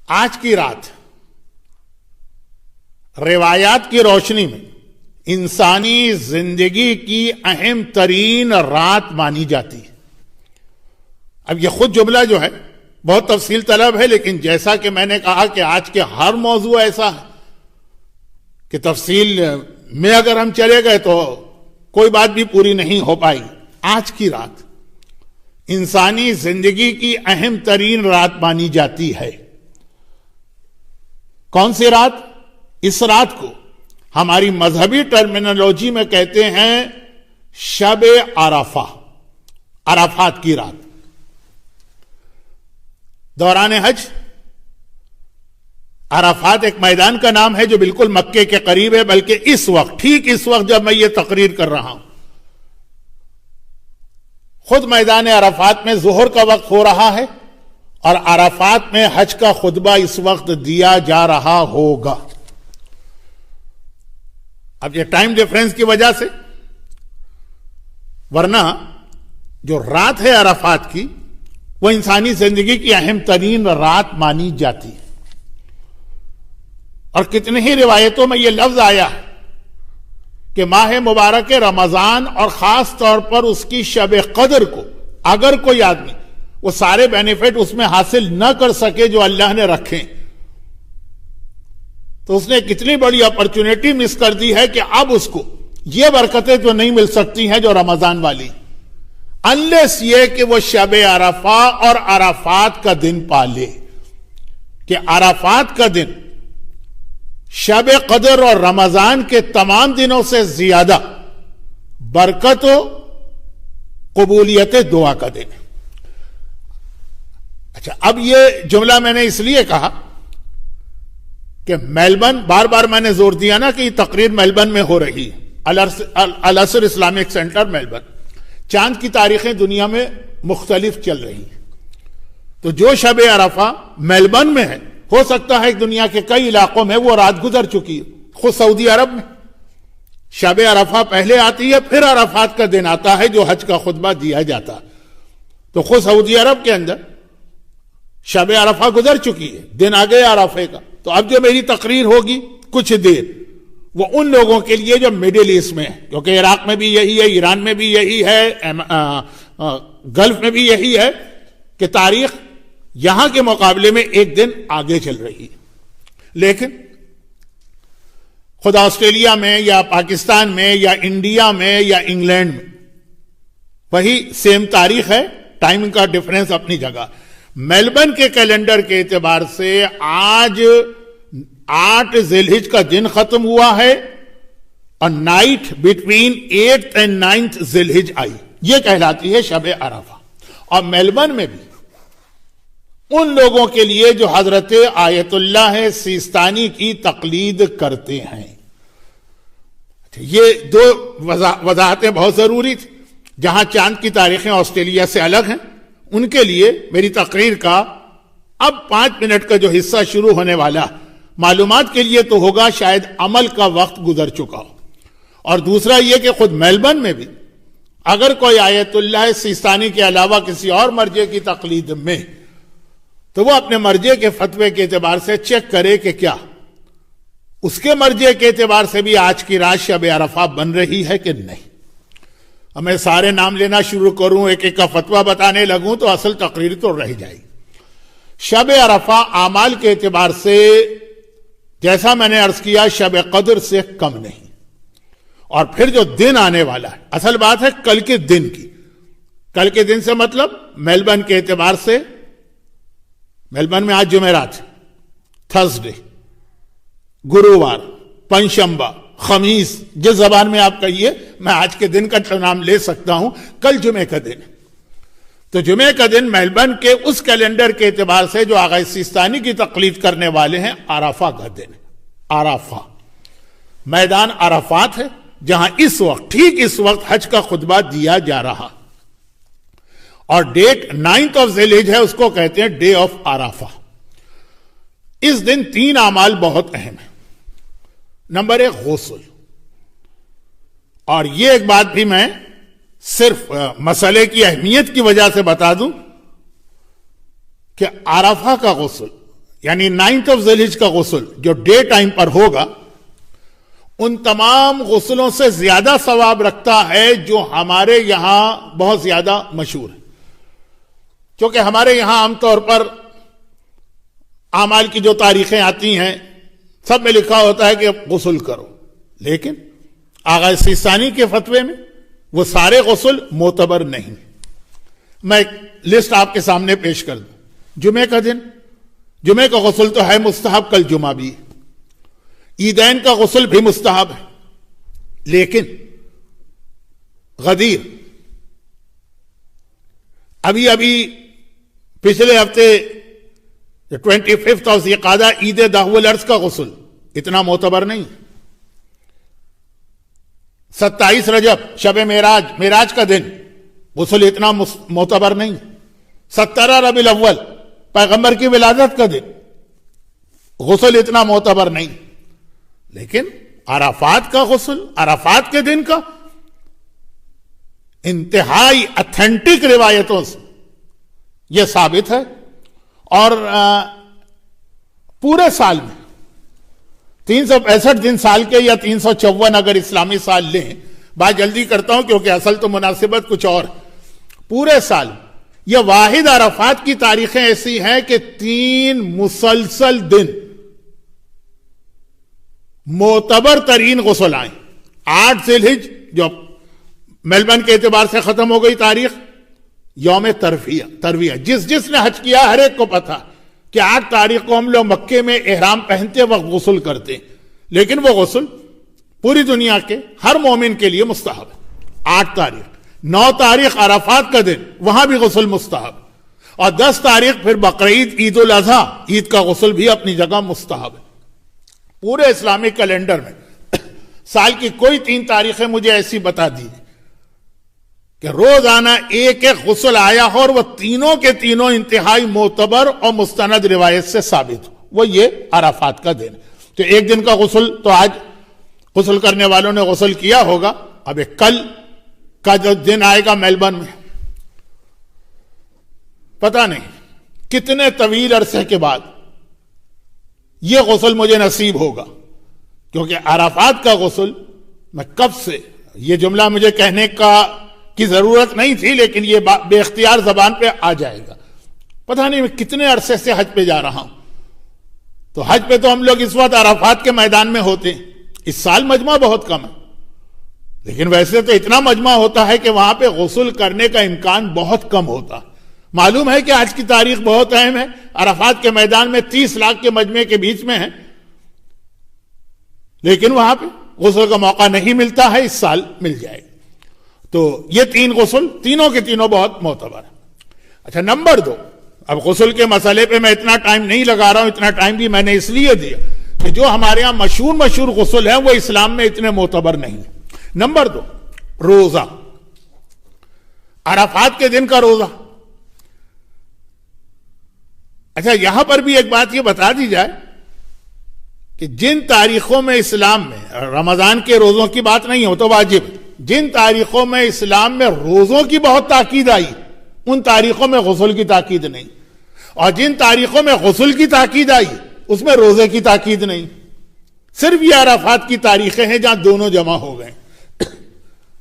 آج کی رات روایات کی روشنی میں انسانی زندگی کی اہم ترین رات مانی جاتی ہے. اب یہ خود جملہ جو ہے بہت تفصیل طلب ہے، لیکن جیسا کہ میں نے کہا کہ آج کے ہر موضوع ایسا ہے کہ تفصیل میں اگر ہم چلے گئے تو کوئی بات بھی پوری نہیں ہو پائی. آج کی رات انسانی زندگی کی اہم ترین رات مانی جاتی ہے. کون سی رات؟ اس رات کو ہماری مذہبی ٹرمینالوجی میں کہتے ہیں شب عرفہ، عرفات کی رات. دوران حج عرفات ایک میدان کا نام ہے جو بالکل مکے کے قریب ہے، بلکہ اس وقت، ٹھیک اس وقت جب میں یہ تقریر کر رہا ہوں، خود میدان عرفات میں ظہر کا وقت ہو رہا ہے اور عرفات میں حج کا خطبہ اس وقت دیا جا رہا ہوگا. اب یہ ٹائم ڈیفرنس کی وجہ سے، ورنہ جو رات ہے عرفات کی وہ انسانی زندگی کی اہم ترین رات مانی جاتی ہے. اور کتنی ہی روایتوں میں یہ لفظ آیا ہے کہ ماہ مبارک رمضان اور خاص طور پر اس کی شب قدر کو اگر کوئی آدمی وہ سارے بینیفٹ اس میں حاصل نہ کر سکے جو اللہ نے رکھے، تو اس نے کتنی بڑی اپرچونٹی مس کر دی ہے کہ اب اس کو یہ برکتیں جو نہیں مل سکتی ہیں جو رمضان والی، انلیس یہ کہ وہ شب عرفہ اور عرفات کا دن پالے. کہ عرفات کا دن شب قدر اور رمضان کے تمام دنوں سے زیادہ برکت و قبولیت دعا کا دن ہے. اچھا، اب یہ جملہ میں نے اس لیے کہا کہ میلبرن، بار بار میں نے زور دیا نا کہ یہ تقریر میلبرن میں ہو رہی ہے، الاسر اسلامک سینٹر میلبرن. چاند کی تاریخیں دنیا میں مختلف چل رہی ہیں، تو جو شب عرفہ میلبرن میں ہے، ہو سکتا ہے دنیا کے کئی علاقوں میں وہ رات گزر چکی ہے. خود سعودی عرب میں شب عرفہ پہلے آتی ہے، پھر عرفات کا دن آتا ہے جو حج کا خطبہ دیا جاتا ہے. تو خود سعودی عرب کے اندر شب عرفہ گزر چکی ہے، دن آ گیا عرفے کا. تو اب جو میری تقریر ہوگی کچھ دیر، وہ ان لوگوں کے لیے جو مڈل ایسٹ میں ہے، کیونکہ عراق میں بھی یہی ہے، ایران میں بھی یہی ہے، گلف میں بھی یہی ہے کہ تاریخ یہاں کے مقابلے میں ایک دن آگے چل رہی ہے. لیکن خود آسٹریلیا میں یا پاکستان میں یا انڈیا میں یا انگلینڈ میں وہی سیم تاریخ ہے، ٹائم کا ڈیفرنس اپنی جگہ. میلبرن کے کیلنڈر کے اعتبار سے آج 8 ذی الحج کا دن ختم ہوا ہے اور night between 8th and 9th ذی الحج آئی، یہ کہلاتی ہے شب عرفہ. اور میلبرن میں بھی ان لوگوں کے لیے جو حضرت آیت اللہ سیستانی کی تقلید کرتے ہیں. یہ دو وضاحتیں بہت ضروری تھی. جہاں چاند کی تاریخیں آسٹریلیا سے الگ ہیں، ان کے لیے میری تقریر کا اب 5 منٹ کا جو حصہ شروع ہونے والا معلومات کے لیے تو ہوگا، شاید عمل کا وقت گزر چکا ہو. اور دوسرا یہ کہ خود میلبرن میں بھی اگر کوئی آیت اللہ سیستانی کے علاوہ کسی اور مرجع کی تقلید میں، تو وہ اپنے مرجع کے فتوے کے اعتبار سے چیک کرے کہ کیا اس کے مرجع کے اعتبار سے بھی آج کی رات شب عرفہ بن رہی ہے کہ نہیں. اب میں سارے نام لینا شروع کروں، ایک ایک کا فتویٰ بتانے لگوں تو اصل تقریر تو رہ جائے گی. شب عرفہ اعمال کے اعتبار سے جیسا میں نے عرض کیا شب قدر سے کم نہیں. اور پھر جو دن آنے والا ہے، اصل بات ہے کل کے دن کی. کل کے دن سے مطلب میلبرن کے اعتبار سے، میلبرن میں آج جمعرات، تھرسڈے، گرووار، پنجشنبہ، خمیس، جس زبان میں آپ کہیے، میں آج کے دن کا نام لے سکتا ہوں. کل جمعے کا دن، تو جمعے کا دن میلبرن کے اس کیلنڈر کے اعتبار سے جو آغا سیستانی کی تقلید کرنے والے ہیں، عرفہ کا دن ہے. عرفہ میدان عرفات ہے جہاں اس وقت، ٹھیک اس وقت حج کا خطبہ دیا جا رہا. اور ڈیٹ 9th of ذی الحج ہے، اس کو کہتے ہیں ڈے آف عرفہ. اس دن 3 اعمال بہت اہم ہیں. نمبر 1 غسل. اور یہ ایک بات بھی میں صرف مسئلے کی اہمیت کی وجہ سے بتا دوں کہ عرفہ کا غسل یعنی 9th آف ذی الحج کا غسل جو ڈے ٹائم پر ہوگا ان تمام غسلوں سے زیادہ ثواب رکھتا ہے جو ہمارے یہاں بہت زیادہ مشہور ہے. کیونکہ ہمارے یہاں عام طور پر اعمال کی جو تاریخیں آتی ہیں سب میں لکھا ہوتا ہے کہ غسل کرو، لیکن آغا سیستانی کے فتوے میں وہ سارے غسل معتبر نہیں. میں ایک لسٹ آپ کے سامنے پیش کر دوں. جمعے کا دن، جمعے کا غسل تو ہے مستحب، کل جمعہ بھی. عیدین کا غسل بھی مستحب ہے، لیکن غدیر ابھی پچھلے ہفتے 25 ذی القعدہ عید داہ العرض کا غسل اتنا معتبر نہیں. 27 رجب شب معراج کا دن غسل اتنا معتبر نہیں. 17 ربیع الاول پیغمبر کی ولادت کا دن غسل اتنا معتبر نہیں. لیکن عرفات کا غسل، عرفات کے دن کا انتہائی اتھینٹک روایتوں سے یہ ثابت ہے. اور پورے سال میں 365 دن سال کے یا 354 اگر اسلامی سال لیں، بات جلدی کرتا ہوں کیونکہ اصل تو مناسبت کچھ اور. پورے سال یہ واحد عرفات کی تاریخیں ایسی ہیں کہ 3 مسلسل دن معتبر ترین غسل آئیں. 8 ذی الحج جو میلبرن کے اعتبار سے ختم ہو گئی تاریخ، یوم ترویہ جس نے حج کیا ہر ایک کو پتا کہ 8 تاریخ کو ہم لوگ مکے میں احرام پہنتے وقت غسل کرتے ہیں، لیکن وہ غسل پوری دنیا کے ہر مومن کے لیے مستحب ہے. 8 تاریخ، 9 تاریخ عرفات کا دن وہاں بھی غسل مستحب، اور 10 تاریخ پھر بقرعید عید الاضحیٰ عید کا غسل بھی اپنی جگہ مستحب ہے. پورے اسلامک کیلنڈر میں سال کی کوئی 3 تاریخیں مجھے ایسی بتا دی کہ روزانہ ایک غسل آیا ہو اور وہ تینوں کے تینوں انتہائی معتبر اور مستند روایت سے ثابت ہو. وہ یہ عرفات کا دن. تو ایک دن کا غسل تو آج غسل کرنے والوں نے غسل کیا ہوگا. اب کل کا جو دن آئے گا میلبرن میں، پتہ نہیں کتنے طویل عرصے کے بعد یہ غسل مجھے نصیب ہوگا. کیونکہ عرفات کا غسل میں کب سے، یہ جملہ مجھے کہنے کی ضرورت نہیں تھی لیکن یہ بے اختیار زبان پہ آ جائے گا. پتہ نہیں میں کتنے عرصے سے حج پہ جا رہا ہوں. تو حج پہ تو ہم لوگ اس وقت عرفات کے میدان میں ہوتے ہیں. اس سال مجمع بہت کم ہے، لیکن ویسے تو اتنا مجمع ہوتا ہے کہ وہاں پہ غسل کرنے کا امکان بہت کم ہوتا. معلوم ہے کہ آج کی تاریخ بہت اہم ہے، عرفات کے میدان میں 30 لاکھ کے مجمع کے بیچ میں ہے، لیکن وہاں پہ غسل کا موقع نہیں ملتا ہے. اس سال مل جائے گا. تو یہ 3 غسل تینوں کے تینوں بہت معتبر ہیں. اچھا، نمبر 2، اب غسل کے مسئلے پہ میں اتنا ٹائم نہیں لگا رہا ہوں. اتنا ٹائم بھی میں نے اس لیے دیا کہ جو ہمارے ہاں مشہور غسل ہیں وہ اسلام میں اتنے معتبر نہیں. نمبر 2، روزہ. عرفات کے دن کا روزہ. اچھا، یہاں پر بھی ایک بات یہ بتا دی جائے کہ جن تاریخوں میں اسلام میں رمضان کے روزوں کی بات نہیں ہو تو واجب، جن تاریخوں میں اسلام میں روزوں کی بہت تاکید آئی ان تاریخوں میں غسل کی تاکید نہیں، اور جن تاریخوں میں غسل کی تاکید آئی اس میں روزے کی تاکید نہیں. صرف یہ عرفات کی تاریخیں ہیں جہاں دونوں جمع ہو گئے.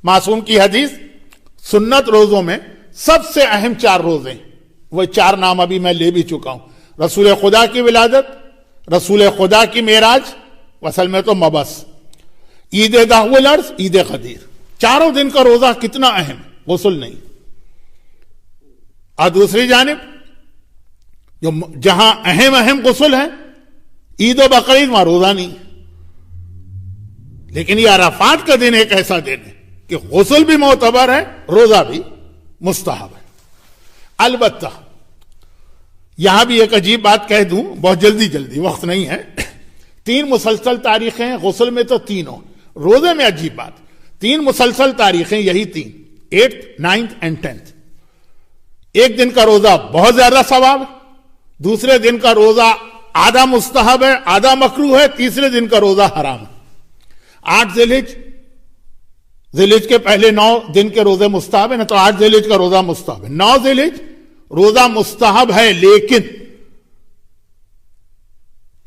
معصوم کی حدیث، سنت روزوں میں سب سے اہم 4 روزے ہیں. وہ 4 نام ابھی میں لے بھی چکا ہوں: رسول خدا کی ولادت، رسول خدا کی معراج، اصل میں تو مبعث، عید داہ العرض، عید غدیر. 4 دن کا روزہ کتنا اہم، غسل نہیں. اور دوسری جانب جہاں اہم غسل ہے، عید و بقرعید، وہاں روزہ نہیں. لیکن یہ عرفات کا دن ایک ایسا دن ہے کہ غسل بھی معتبر ہے، روزہ بھی مستحب ہے. البتہ یہاں بھی ایک عجیب بات کہہ دوں، بہت جلدی وقت نہیں ہے. 3 مسلسل تاریخیں ہیں، غسل میں تو تینوں، روزے میں عجیب بات، 3 مسلسل تاریخیں، یہی 3، 8th 9th and 10th. ایک دن کا روزہ بہت زیادہ ثواب ہے، دوسرے دن کا روزہ آدھا مستحب ہے آدھا مکروہ ہے، تیسرے دن کا روزہ حرام ہے. 8 ذی الحج کے پہلے 9 دن کے روزے مستحب ہے نا، تو 8 ذی الحج کا روزہ مستحب ہے. 9 ذی الحج روزہ مستحب ہے، لیکن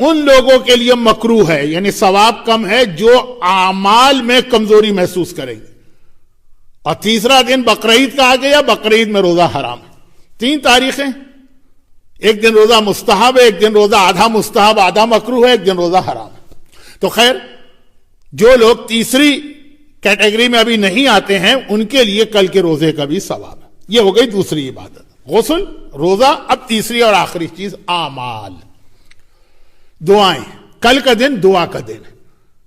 ان لوگوں کے لیے مکروہ ہے، یعنی ثواب کم ہے جو اعمال میں کمزوری محسوس کریں گے۔ اور تیسرا دن بقرعید کا آ گیا، بقرعید میں روزہ حرام ہے۔ 3 تاریخیں، ایک دن روزہ مستحب ہے، ایک دن روزہ آدھا مستحب آدھا مکروہ ہے، ایک دن روزہ حرام ہے۔ تو خیر، جو لوگ تیسری کیٹیگری میں ابھی نہیں آتے ہیں ان کے لیے کل کے روزے کا بھی ثواب ہے۔ یہ ہو گئی دوسری عبادت، غسل، روزہ۔ اب تیسری اور آخری چیز اعمال، دعائیں۔ کل کا دن دعا کا دن ہے۔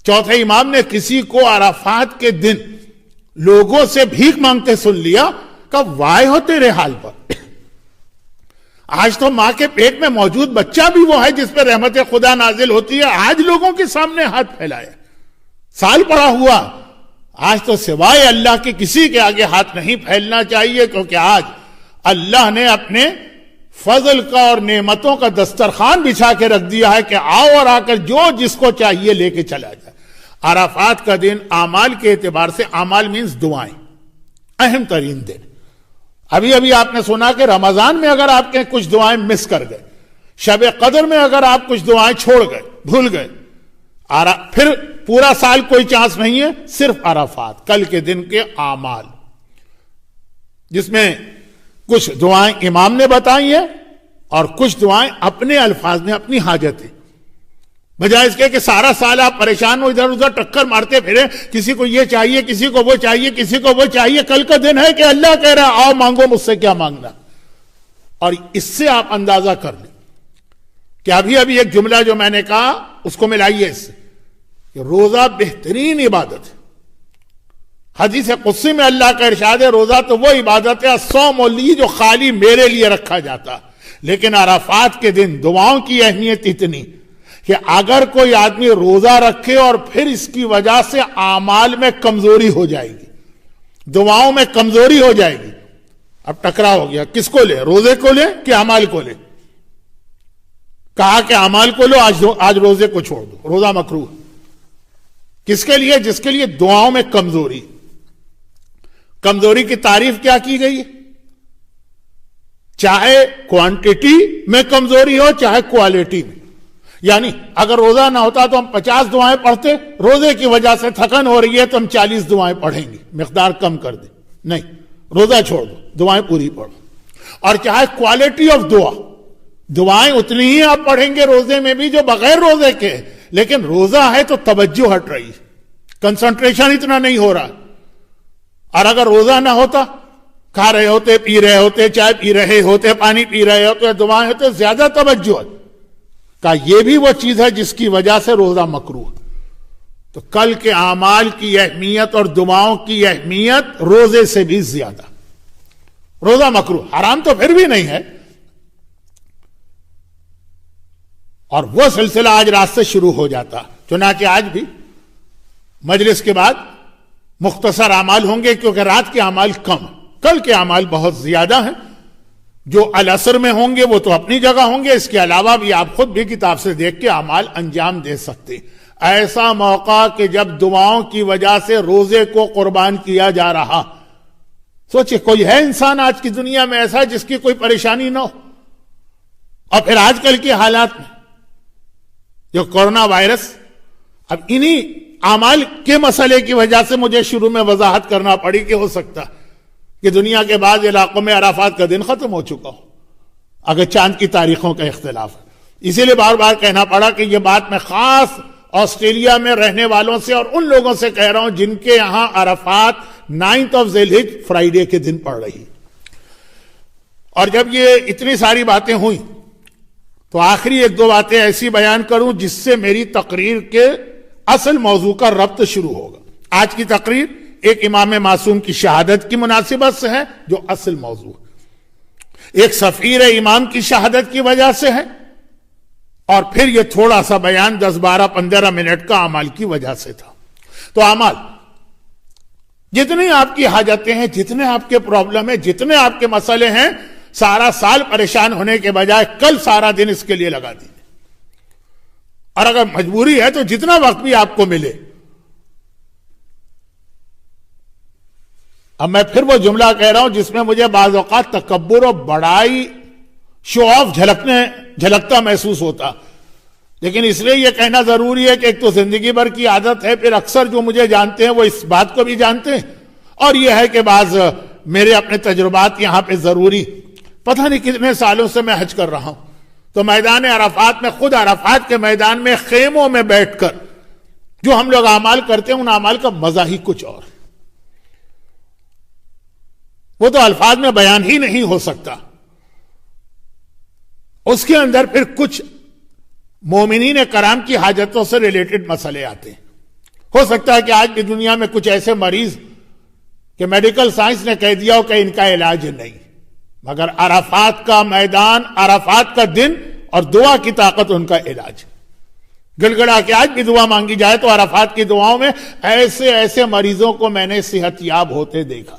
چوتھے امام نے کسی کو عرفات کے دن لوگوں سے بھیک مانگتے سن لیا کہ وائے ہو تیرے حال پر، آج تو ماں کے پیٹ میں موجود بچہ بھی وہ ہے جس پہ رحمت خدا نازل ہوتی ہے، آج لوگوں کے سامنے ہاتھ پھیلائے، سال پڑا ہوا، آج تو سوائے اللہ کے کسی کے آگے ہاتھ نہیں پھیلنا چاہیے، کیونکہ آج اللہ نے اپنے فضل کا اور نعمتوں کا دسترخوان بچھا کے رکھ دیا ہے کہ آؤ اور آ کر جو جس کو چاہیے لے کے چلا جائے۔ عرفات کا دن اعمال کے اعتبار سے، اعمال مینز دعائیں، اہم ترین دن۔ ابھی ابھی آپ نے سنا کہ رمضان میں اگر آپ کے کچھ دعائیں مس کر گئے، شب قدر میں اگر آپ کچھ دعائیں چھوڑ گئے، بھول گئے، پھر پورا سال کوئی چانس نہیں ہے، صرف عرفات کل کے دن کے اعمال، جس میں کچھ دعائیں امام نے بتائی ہیں اور کچھ دعائیں اپنے الفاظ میں، اپنی حاجتیں، بجائے اس کے کہ سارا سال آپ پریشان ہو، ادھر ادھر ٹکر مارتے پھرے، کسی کو یہ چاہیے، کسی کو وہ چاہیے، کسی کو وہ چاہیے۔ کل کا دن ہے کہ اللہ کہہ رہا ہے آؤ مانگو مجھ سے کیا مانگنا، اور اس سے آپ اندازہ کر لیں کہ ابھی ابھی ایک جملہ جو میں نے کہا اس کو ملائیے اس سے، کہ روزہ بہترین عبادت ہے۔ حدیث قدسی میں اللہ کا ارشاد ہے روزہ تو وہ عبادت ہے الصوم لی جو خالی میرے لیے رکھا جاتا، لیکن عرفات کے دن دعاؤں کی اہمیت اتنی کہ اگر کوئی آدمی روزہ رکھے اور پھر اس کی وجہ سے اعمال میں کمزوری ہو جائے گی، دعاؤں میں کمزوری ہو جائے گی، اب ٹکرا ہو گیا، کس کو لے، روزے کو لے کہ اعمال کو لے؟ کہا کہ اعمال کو لو، آج روزے کو چھوڑ دو، روزہ مکروہ۔ کس کے لیے؟ جس کے لیے دعاؤں میں کمزوری۔ کمزوری کی تعریف کیا کی گئی ہے؟ چاہے کوانٹٹی میں کمزوری ہو چاہے کوالٹی میں، یعنی اگر روزہ نہ ہوتا تو ہم 50 دعائیں پڑھتے، روزے کی وجہ سے تھکن ہو رہی ہے تو ہم 40 دعائیں پڑھیں گے، مقدار کم کر دیں، نہیں، روزہ چھوڑ دو، دعائیں پوری پڑھو۔ اور چاہے کوالٹی آف دعا، دعائیں اتنی ہی آپ پڑھیں گے روزے میں بھی جو بغیر روزے کے، لیکن روزہ ہے تو توجہ ہٹ رہی، کنسنٹریشن اتنا نہیں ہو رہا۔ اور اگر روزہ نہ ہوتا، کھا رہے ہوتے، پی رہے ہوتے، چائے پی رہے ہوتے، پانی پی رہے ہوتے، دعائیں ہوتے، زیادہ توجہ ہے، کہ یہ بھی وہ چیز ہے جس کی وجہ سے روزہ مکروہ۔ تو کل کے اعمال کی اہمیت اور دعاؤں کی اہمیت روزے سے بھی زیادہ۔ روزہ مکروہ، حرام تو پھر بھی نہیں ہے، اور وہ سلسلہ آج رات سے شروع ہو جاتا، چنانچہ آج بھی مجلس کے بعد مختصر اعمال ہوں گے، کیونکہ رات کے اعمال کم، کل کے اعمال بہت زیادہ ہیں۔ جو العصر میں ہوں گے وہ تو اپنی جگہ ہوں گے، اس کے علاوہ بھی آپ خود بھی کتاب سے دیکھ کے اعمال انجام دے سکتے۔ ایسا موقع کہ جب دعاؤں کی وجہ سے روزے کو قربان کیا جا رہا، سوچے کوئی ہے انسان آج کی دنیا میں ایسا جس کی کوئی پریشانی نہ ہو؟ اور پھر آج کل کے حالات میں جو کورونا وائرس، اب انہی اعمال کے مسئلے کی وجہ سے مجھے شروع میں وضاحت کرنا پڑی کہ ہو سکتا کہ دنیا کے بعض علاقوں میں عرفات کا دن ختم ہو چکا ہو، اگر چاند کی تاریخوں کا اختلاف ہے۔ اسی لیے بار بار کہنا پڑا کہ یہ بات میں خاص آسٹریلیا میں رہنے والوں سے اور ان لوگوں سے کہہ رہا ہوں جن کے یہاں عرفات 9 ذی الحجہ فرائیڈے کے دن پڑ رہی۔ اور جب یہ اتنی ساری باتیں ہوئیں تو آخری 1-2 باتیں ایسی بیان کروں جس سے میری تقریر کے اصل موضوع کا ربط شروع ہوگا۔ آج کی تقریر ایک امام معصوم کی شہادت کی مناسبت سے ہے جو اصل موضوع ہے، ایک سفیر امام کی شہادت کی وجہ سے ہے، اور پھر یہ تھوڑا سا بیان 10, 12, 15 منٹ کا اعمال کی وجہ سے تھا۔ تو اعمال، جتنی آپ کی حاجتیں ہیں، جتنے آپ کے پرابلم ہیں، جتنے آپ کے مسئلے ہیں، سارا سال پریشان ہونے کے بجائے کل سارا دن اس کے لیے لگا دیجیے، اور اگر مجبوری ہے تو جتنا وقت بھی آپ کو ملے۔ اب میں پھر وہ جملہ کہہ رہا ہوں جس میں مجھے بعض اوقات تکبر و بڑائی، شو آف جھلکتا محسوس ہوتا، لیکن اس لیے یہ کہنا ضروری ہے کہ ایک تو زندگی بھر کی عادت ہے، پھر اکثر جو مجھے جانتے ہیں وہ اس بات کو بھی جانتے ہیں، اور یہ ہے کہ بعض میرے اپنے تجربات یہاں پہ ضروری، پتہ نہیں کتنے سالوں سے میں حج کر رہا ہوں، تو میدان عرفات میں، خود عرفات کے میدان میں خیموں میں بیٹھ کر جو ہم لوگ اعمال کرتے ہیں، ان اعمال کا مزہ ہی کچھ اور، وہ تو الفاظ میں بیان ہی نہیں ہو سکتا۔ اس کے اندر پھر کچھ مومنین کرام کی حاجتوں سے ریلیٹڈ مسئلے آتے ہیں۔ ہو سکتا ہے کہ آج بھی دنیا میں کچھ ایسے مریض کہ میڈیکل سائنس نے کہہ دیا ہو کہ ان کا علاج نہیں، مگر عرفات کا میدان، عرفات کا دن اور دعا کی طاقت ان کا علاج۔ گڑ گڑا کے آج بھی دعا مانگی جائے تو عرفات کی دعاؤں میں ایسے ایسے مریضوں کو میں نے صحت یاب ہوتے دیکھا۔